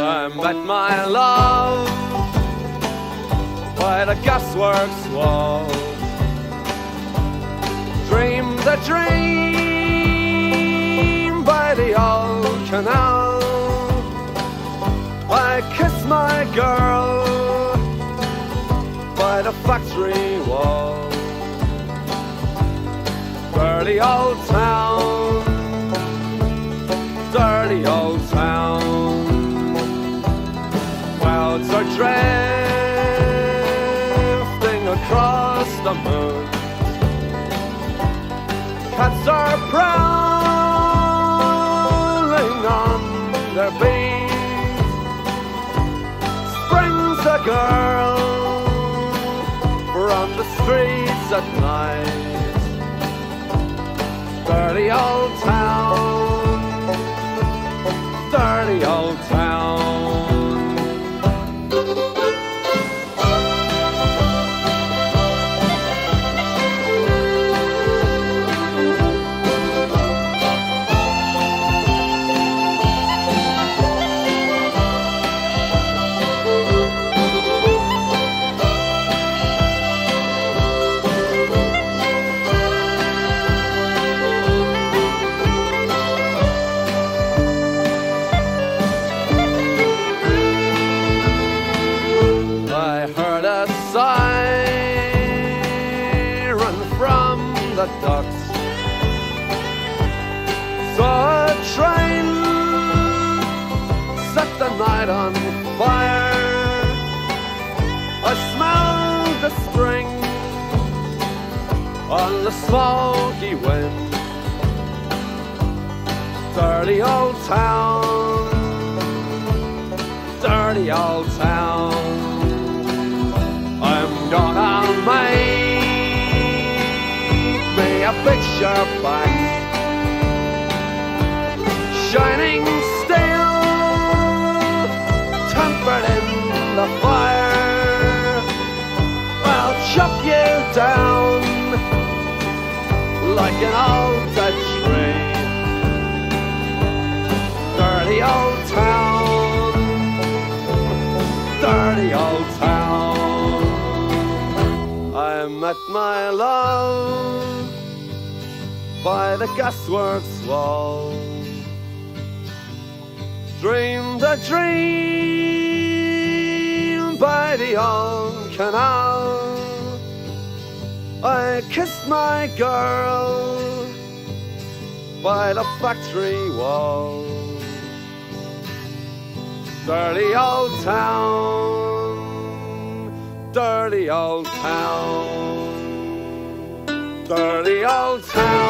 I met my love by the gasworks wall. Dreamed a dream by the old canal. I kissed my girl by the factory wall. Dirty old town, dirty old town. Clouds are drifting across the moon. Cats are prowling on their beat. Springs a girl from the streets at night. Dirty old town, dirty old town. The docks. Saw a train set the night on fire. I smelled the spring on the smoky wind. Dirty old town, dirty old town. I'm gonna make a picture back, shining steel, tempered in the fire. I'll chop you down like an old dead tree. Dirty old town, dirty old town. I met my love by the gasworks wall. Dreamed a dream by the old canal. I kissed my girl by the factory wall. Dirty old town, dirty old town, dirty old town.